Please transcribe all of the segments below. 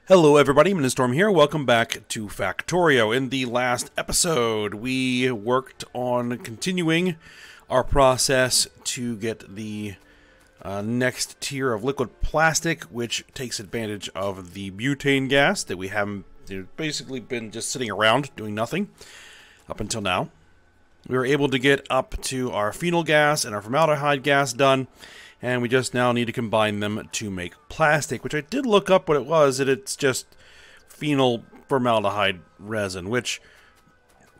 Hello everybody, Storm here. Welcome back to Factorio. In the last episode, we worked on continuing our process to get the next tier of liquid plastic, which takes advantage of the butane gas that we haven't basically been just sitting around doing nothing up until now. We were able to get up to our phenol gas and our formaldehyde gas done, and we just now need to combine them to make plastic, which I did look up what it was, and it's just phenol formaldehyde resin, which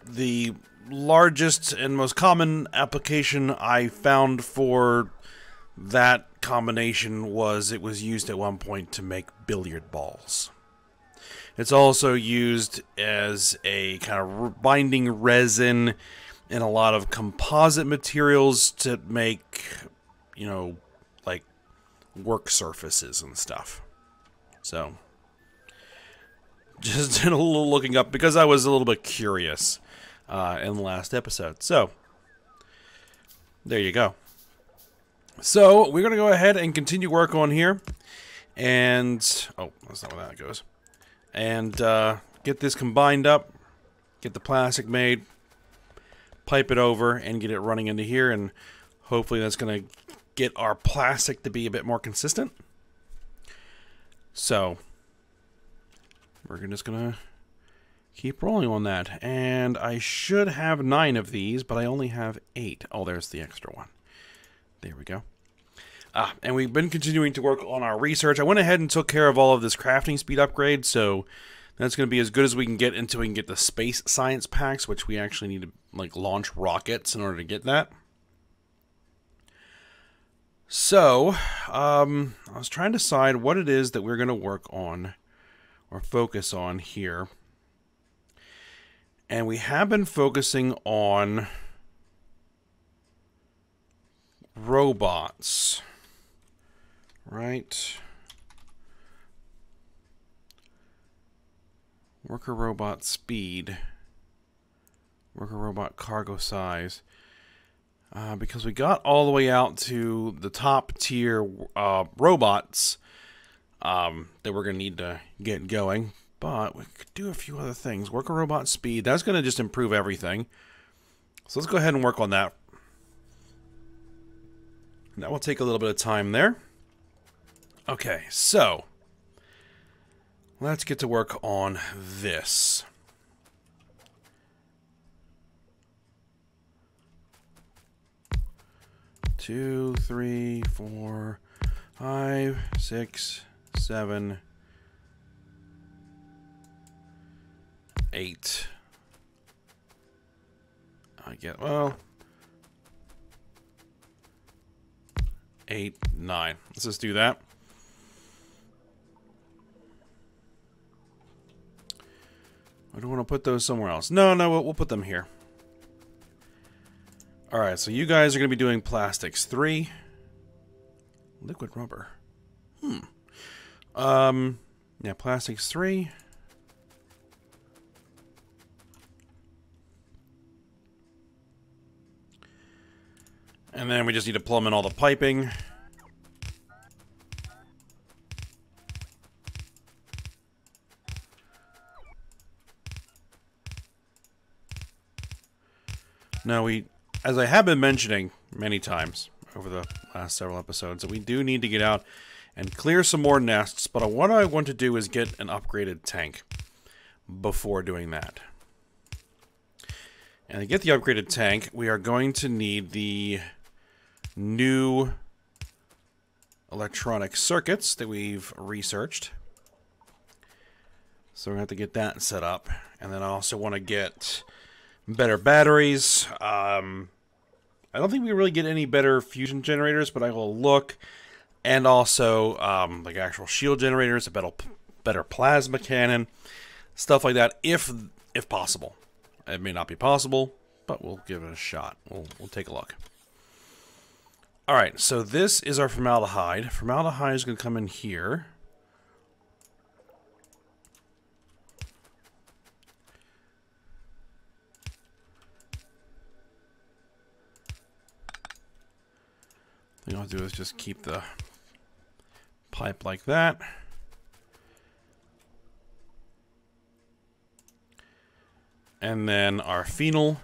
the largest and most common application I found for that combination was it was used at one point to make billiard balls. It's also used as a kind of binding resin in a lot of composite materials to make, like work surfaces and stuff. So, just did a little looking up because I was a little bit curious in the last episode. So, there you go. So, we're going to go ahead and continue work on here. And, oh, that's not where that goes. And get this combined up, get the plastic made, pipe it over, and get it running into here. And hopefully that's going to get our plastic to be a bit more consistent. So, we're just going to keep rolling on that. And I should have 9 of these, but I only have 8. Oh, there's the extra one. There we go. And we've been continuing to work on our research. I went ahead and took care of all of this crafting speed upgrade, so that's going to be as good as we can get until we can get the space science packs, which we actually need to launch rockets in order to get that. So, I was trying to decide what it is that we're going to work on or focus on here. And we have been focusing on robots, right? Worker robot speed, worker robot cargo size. Because we got all the way out to the top tier robots that we're going to need to get going. But we could do a few other things. Worker robot speed, that's going to just improve everything. So let's go ahead and work on that. That will take a little bit of time there. Okay, so let's get to work on this. Two, 3, 4, 5, 6, 7, 8. I get, well, 8, 9. Let's just do that. I don't want to put those somewhere else. No, we'll put them here. Alright, so you guys are going to be doing plastics 3. Liquid rubber. Yeah, plastics 3. And then we just need to plumb in all the piping. Now as I have been mentioning many times over the last several episodes, that we do need to get out and clear some more nests, but what I want to do is get an upgraded tank before doing that. And to get the upgraded tank, we are going to need the new electronic circuits that we've researched. So we're going to have to get that set up. And then I also want to get better batteries. I don't think we really get any better fusion generators, but I will look. And also, like actual shield generators, a better plasma cannon, stuff like that, if possible. It may not be possible, but we'll give it a shot. We'll take a look. Alright, so this is our formaldehyde. Formaldehyde is going to come in here. What I'll do is just keep the pipe like that. And then our phenol.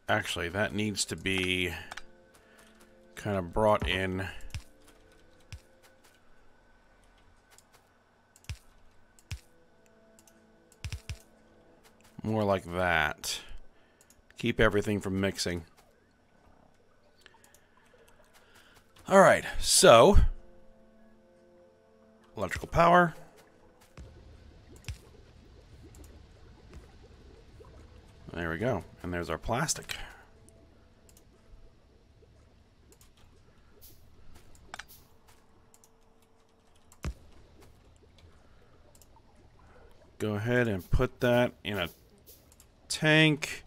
Actually, that needs to be kind of brought in. More like that. Keep everything from mixing. Alright, so electrical power. There we go. And there's our plastic. Go ahead and put that in a tank.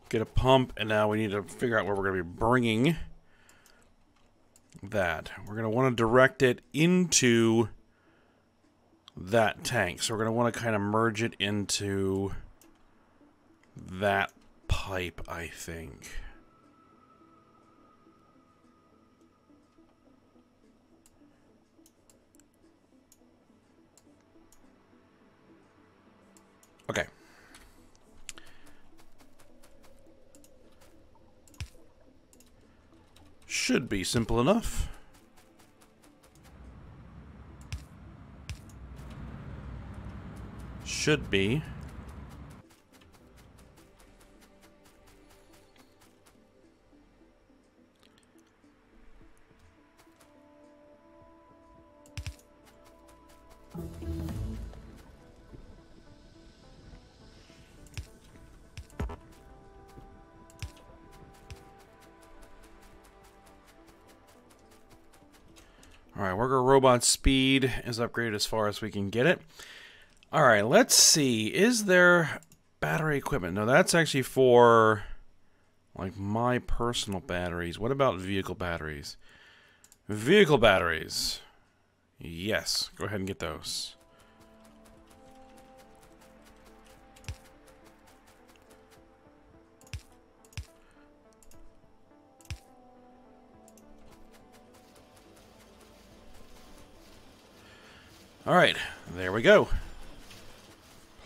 Get a pump, and now we need to figure out where we're going to be bringing that. We're going to want to direct it into that tank. So we're going to want to kind of merge it into that pipe, I think. Okay. Should be simple enough. Should be. Alright, worker robot speed is upgraded as far as we can get it. Alright, let's see. Is there battery equipment? No, that's actually for like my personal batteries. What about vehicle batteries? Vehicle batteries. Yes, go ahead and get those. Alright, there we go.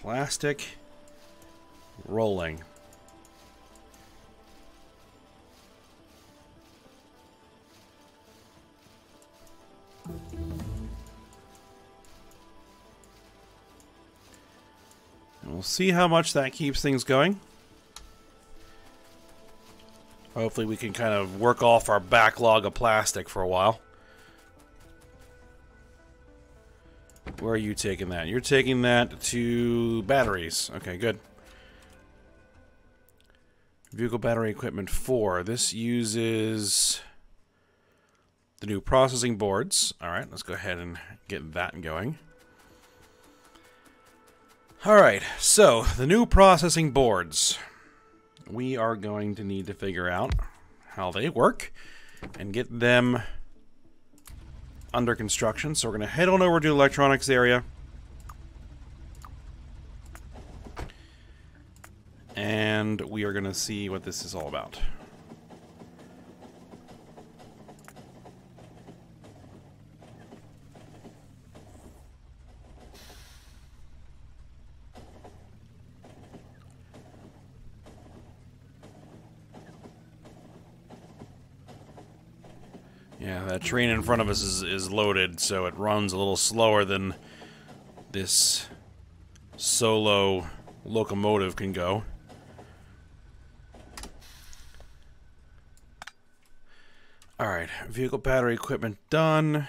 Plastic rolling. And we'll see how much that keeps things going. Hopefully we can kind of work off our backlog of plastic for a while. Where are you taking that? You're taking that to batteries. Okay, good. Vehicle battery equipment 4. This uses the new processing boards. Alright, let's go ahead and get that going. Alright, so the new processing boards. We are going to need to figure out how they work and get them under construction. So we're going to head on over to the electronics area. And we are going to see what this is all about. Yeah, that train in front of us is loaded, so it runs a little slower than this solo locomotive can go. Alright, vehicle battery equipment done.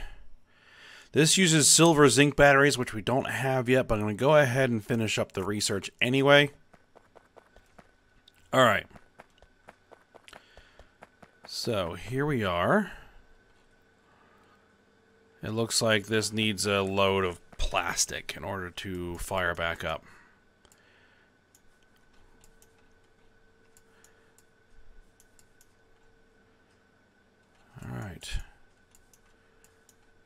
This uses silver zinc batteries, which we don't have yet, but I'm going to go ahead and finish up the research anyway. Alright. So, here we are. It looks like this needs a load of plastic in order to fire back up. Alright.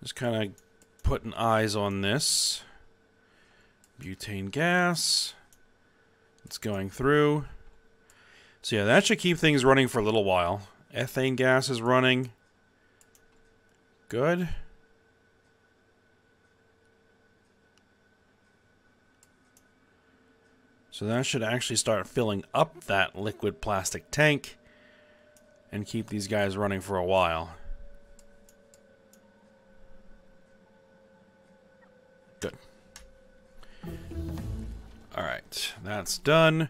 Just kind of putting eyes on this. Butane gas. It's going through. So yeah, that should keep things running for a little while. Ethane gas is running. Good. So that should actually start filling up that liquid plastic tank and keep these guys running for a while. Good. Alright, that's done.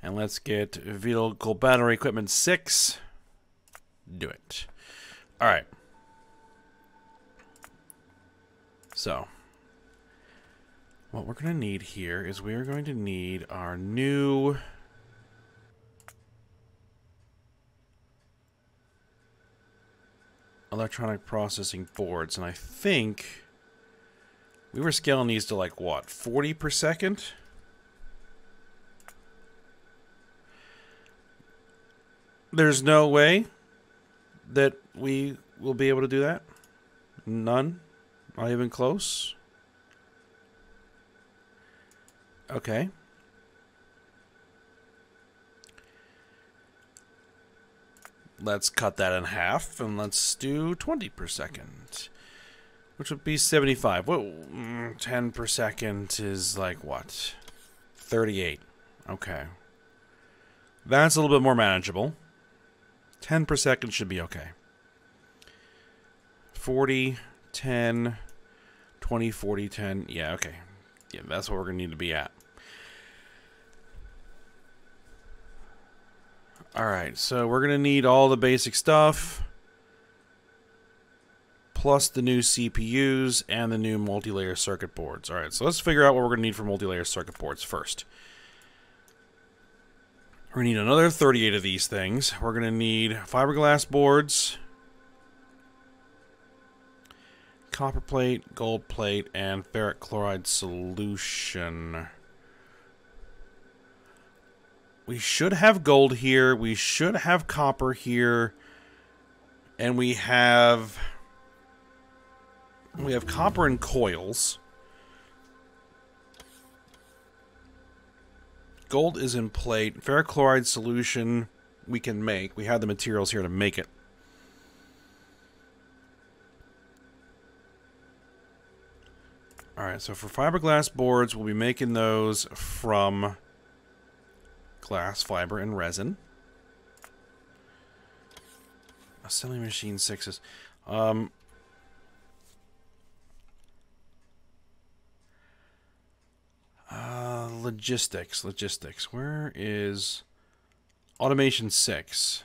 And let's get vehicle battery equipment 6. Do it. Alright. So, what we're going to need here is we are going to need our new electronic processing boards. And I think we were scaling these to like, what, 40 per second? There's no way that we will be able to do that? None? Not even close? Okay. Let's cut that in half, and let's do 20 per second. Which would be 75. Whoa, 10 per second is like what? 38. Okay. That's a little bit more manageable. 10 per second should be okay. 40, 10, 20, 40, 10. Yeah, okay. Yeah, that's what we're going to need to be at. Alright, so we're going to need all the basic stuff. Plus the new CPUs and the new multi-layer circuit boards. Alright, so let's figure out what we're going to need for multi-layer circuit boards first. We're going to need another 38 of these things. We're going to need fiberglass boards, copper plate, gold plate, and ferric chloride solution. We should have gold here. We should have copper here. And we have copper in coils. Gold is in plate. Ferric chloride solution we can make. We have the materials here to make it. Alright, so for fiberglass boards, we'll be making those from glass, fiber, and resin. Assembly machine 6s. Logistics. Where is automation 6?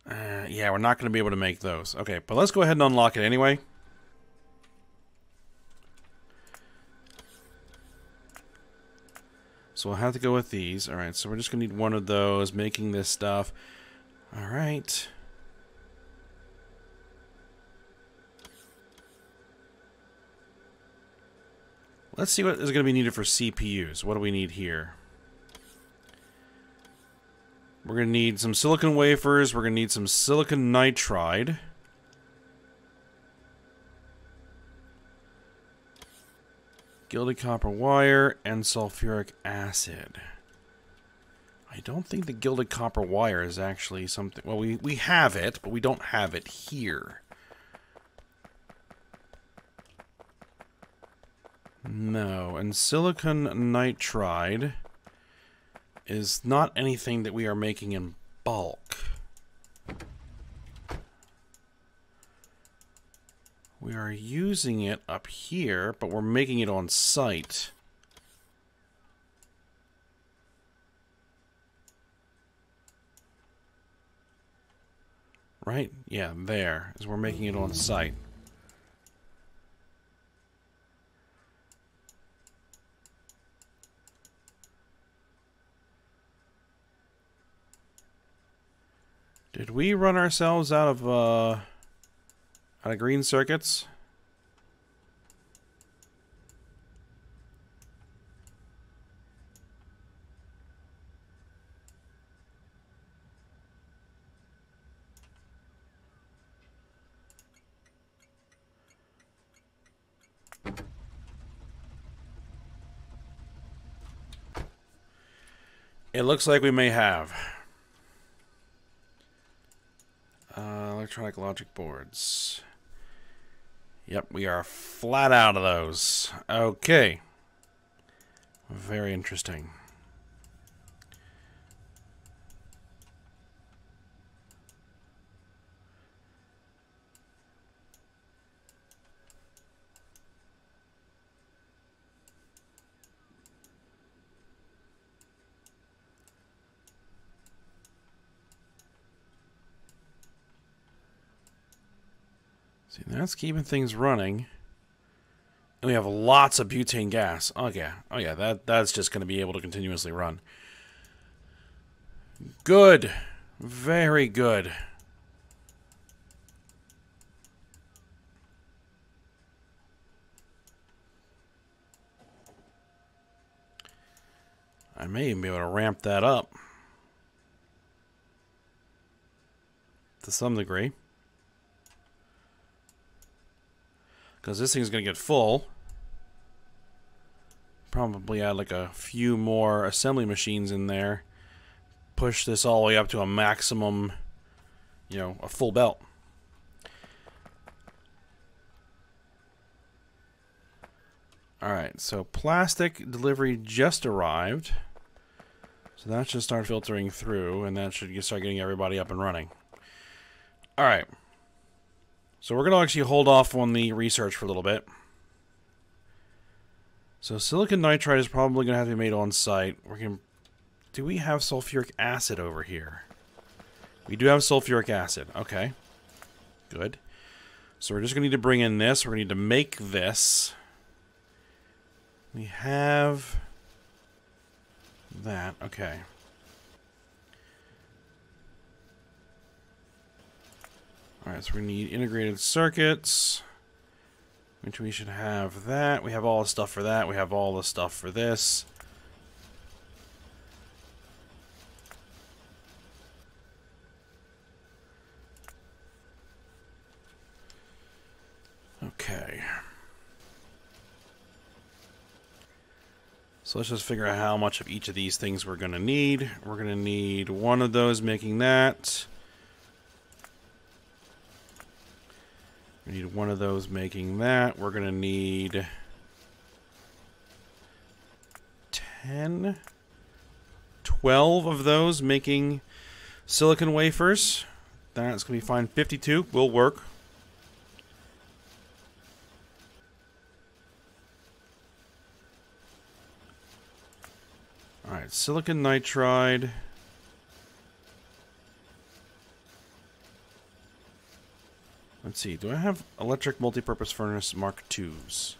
Yeah, we're not going to be able to make those. Okay, but let's go ahead and unlock it anyway. So we'll have to go with these. Alright, so we're just going to need one of those, making this stuff. Alright. Let's see what is going to be needed for CPUs. What do we need here? We're going to need some silicon wafers. We're going to need some silicon nitride. Gilded copper wire and sulfuric acid. I don't think the gilded copper wire is actually something... Well, we have it, but we don't have it here. No, and silicon nitride is not anything that we are making in bulk. We are using it up here, but we're making it on site. Right? Yeah, there, as we're making it on site. Did we run ourselves out of green circuits? It looks like we may have. Electronic logic boards. Yep, we are flat out of those. Okay. Very interesting. See, that's keeping things running. And we have lots of butane gas. Oh yeah, that's just going to be able to continuously run. Good. Very good. I may even be able to ramp that up to some degree. Because this thing's going to get full. Probably add like a few more assembly machines in there. Push this all the way up to a maximum, you know, a full belt. Alright, so plastic delivery just arrived. So that should start filtering through, and that should start getting everybody up and running. Alright. So we're going to actually hold off on the research for a little bit. So silicon nitride is probably going to have to be made on site. Do we have sulfuric acid over here? We do have sulfuric acid. Okay. Good. So we're just going to need to bring in this. We're going to need to make this. We have that. Okay. Alright, so we need integrated circuits, which we should have that. We have all the stuff for that. We have all the stuff for this. Okay. So let's just figure out how much of each of these things we're going to need. We're going to need one of those making that. We need one of those making that. We're going to need 10, 12 of those making silicon wafers. That's going to be fine. 52 will work. Alright, silicon nitride. Let's see, do I have electric multipurpose furnace Mark IIs?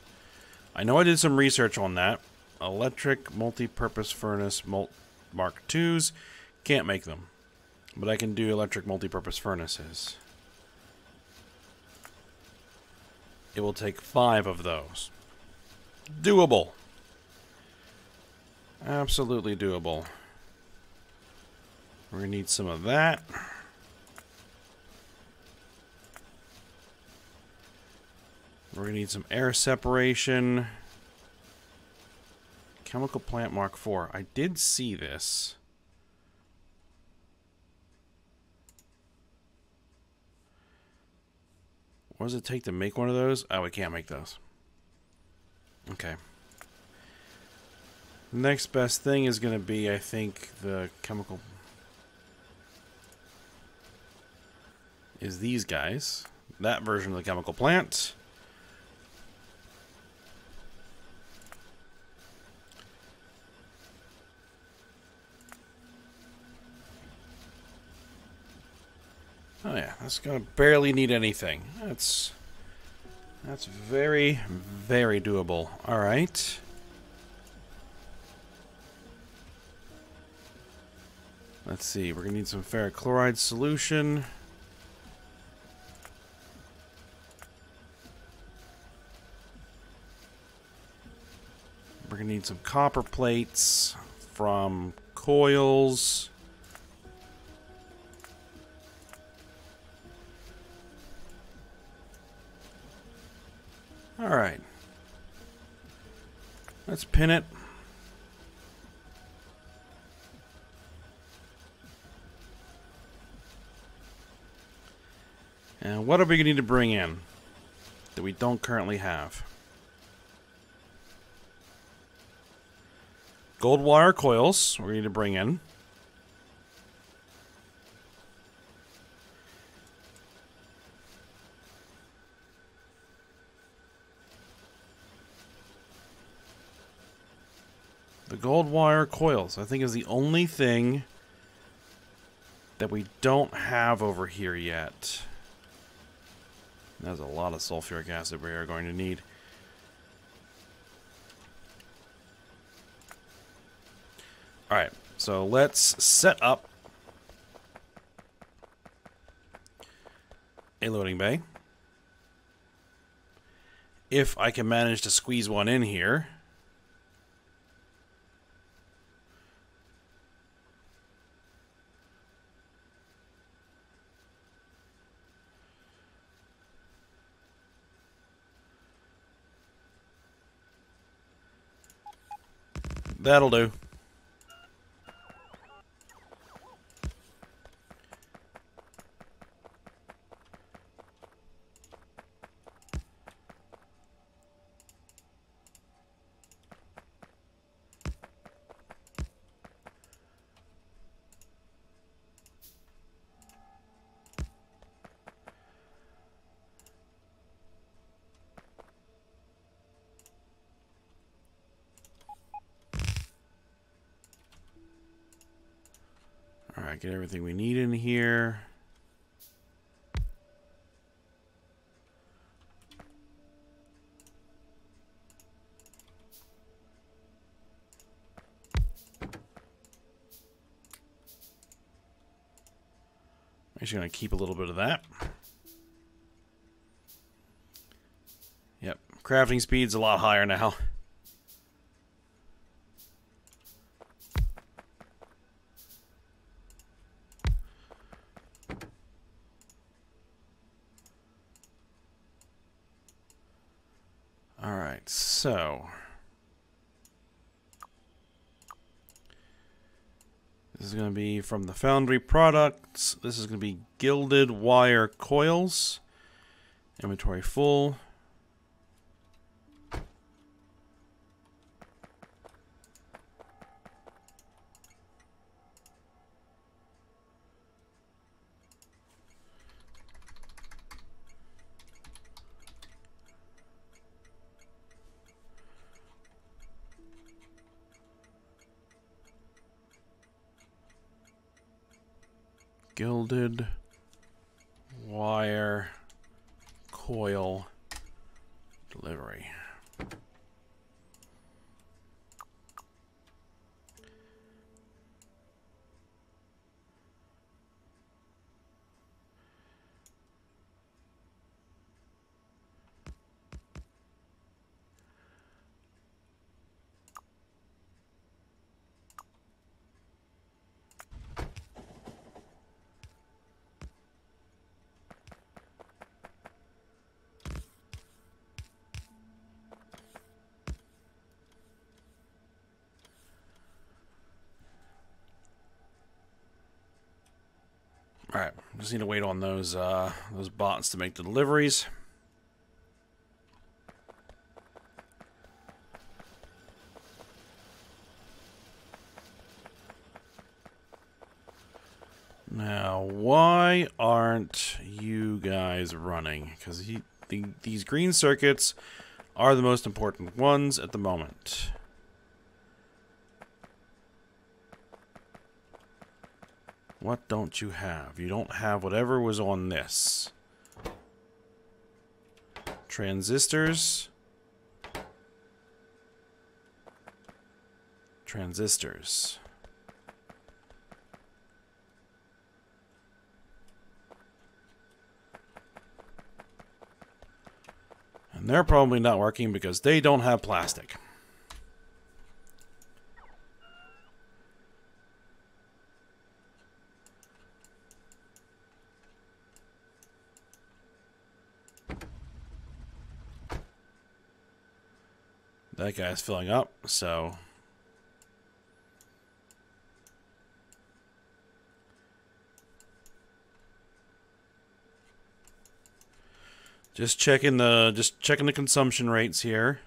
I know I did some research on that. Electric multipurpose furnace Mark IIs. Can't make them. But I can do electric multipurpose furnaces. It will take 5 of those. Doable. Absolutely doable. We're going to need some of that. We're going to need some air separation. Chemical plant Mark IV. I did see this. What does it take to make one of those? Oh, we can't make those. Okay. Next best thing is going to be, I think, the chemical... is these guys. That version of the chemical plant. Oh yeah, that's gonna barely need anything. That's very, very doable. All right. Let's see. We're gonna need some ferric chloride solution. We're gonna need some copper plates from coils. Alright. Let's pin it. And what are we going to need to bring in that we don't currently have? Gold wire coils we need to bring in. The gold wire coils, I think, is the only thing that we don't have over here yet. There's a lot of sulfuric acid we are going to need. Alright, so let's set up a loading bay. If I can manage to squeeze one in here. That'll do. Alright, get everything we need in here. I'm actually going to keep a little bit of that. Yep, crafting speed's a lot higher now. Alright, so this is going to be from the foundry products. This is going to be gilded wire coils. Inventory full. Gilded wire coil delivery. Alright, just need to wait on those bots to make the deliveries. Now, why aren't you guys running? Because these green circuits are the most important ones at the moment. What don't you have? You don't have whatever was on this. Transistors. Transistors. And they're probably not working because they don't have plastic. That guy's filling up, so Just checking the consumption rates here.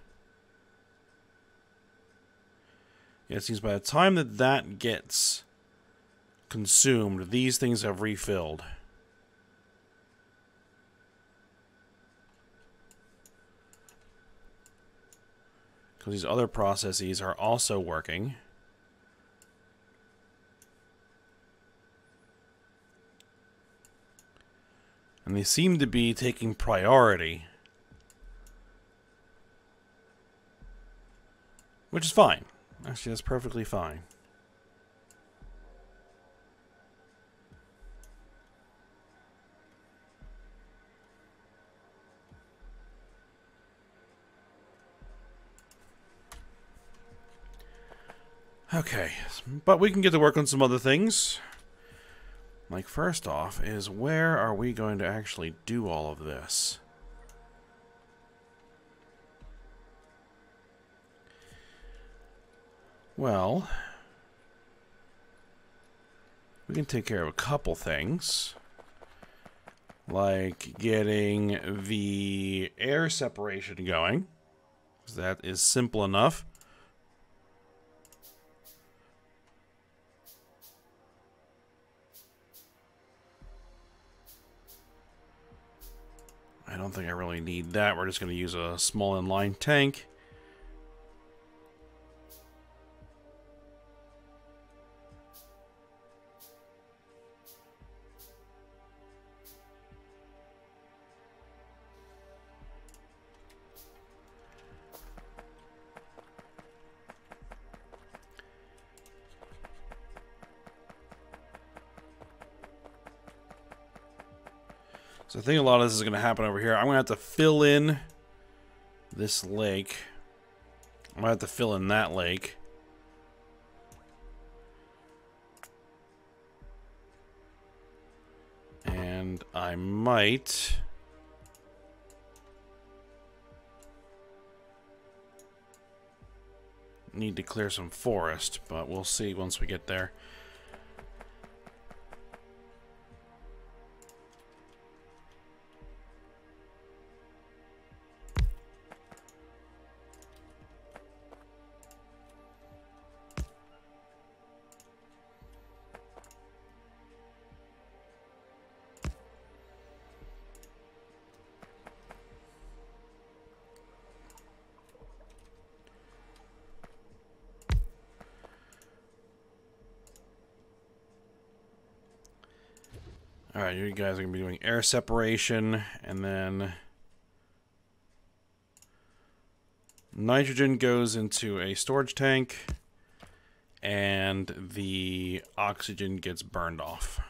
Yeah, it seems by the time that gets consumed, these things have refilled. Because these other processes are also working. And they seem to be taking priority. Which is fine. Actually, that's perfectly fine. Okay, but we can get to work on some other things. Like, first off, is where are we going to actually do all of this? Well, we can take care of a couple things. Like getting the air separation going. That is simple enough. I don't think I really need that. We're just going to use a small inline tank. So I think a lot of this is going to happen over here. I'm going to have to fill in this lake. I'm going to have to fill in that lake. And I might need to clear some forest, but we'll see once we get there. Alright, you guys are going to be doing air separation, and then nitrogen goes into a storage tank, and the oxygen gets burned off.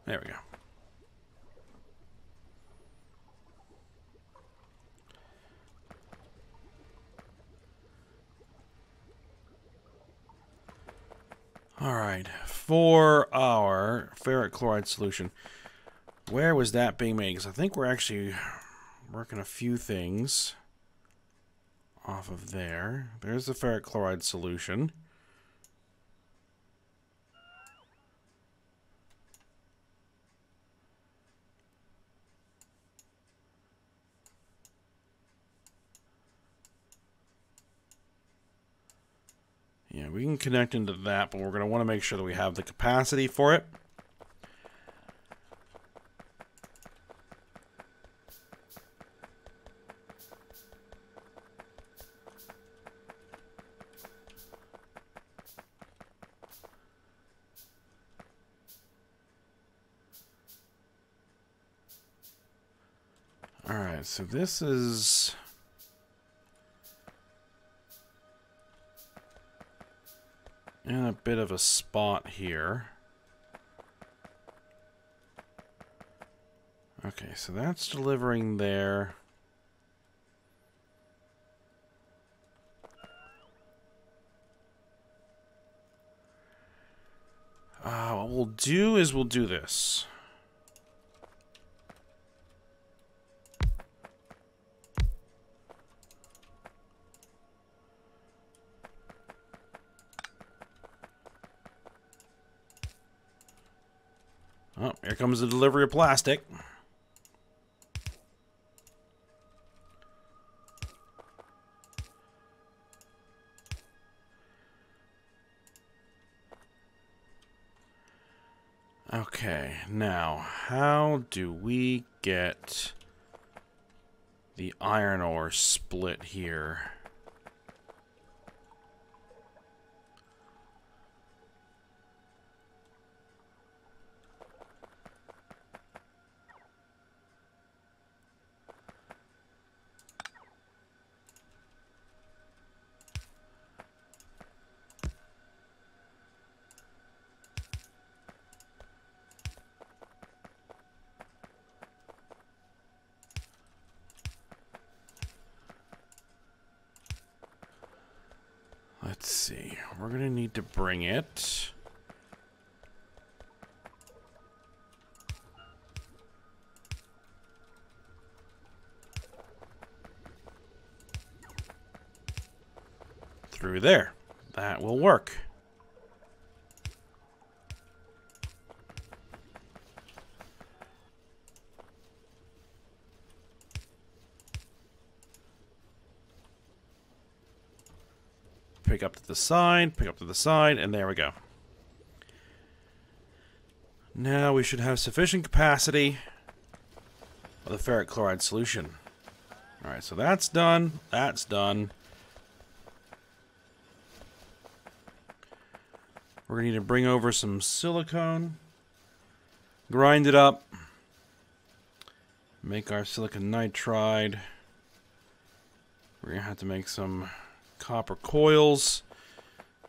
There we go. Alright, for our ferric chloride solution, where was that being made? Because I think we're actually working a few things off of there. There's the ferric chloride solution. Yeah, we can connect into that, but we're going to want to make sure that we have the capacity for it. Alright, so this is in a bit of a spot here. Okay, so that's delivering there. What we'll do is we'll do this. Oh, here comes the delivery of plastic. Okay, now, how do we get the iron ore split here? Let's see. We're going to need to bring it through there. That will work. Pick up to the side, pick up to the side, and there we go. Now we should have sufficient capacity of the ferric chloride solution. Alright, so that's done. That's done. We're going to need to bring over some silicone. Grind it up. Make our silicon nitride. We're going to have to make some copper coils,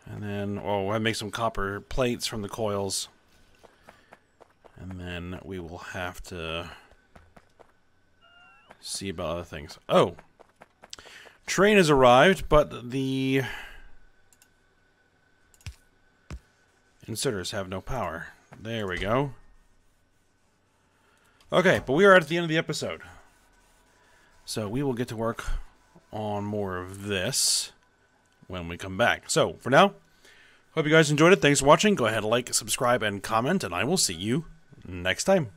and then we'll make some copper plates from the coils, and then we will have to see about other things. Oh, train has arrived, but the inserters have no power. There we go. Okay, but we are at the end of the episode, so we will get to work on more of this when we come back. So, for now, hope you guys enjoyed it. Thanks for watching. Go ahead, like, subscribe, and comment, and I will see you next time.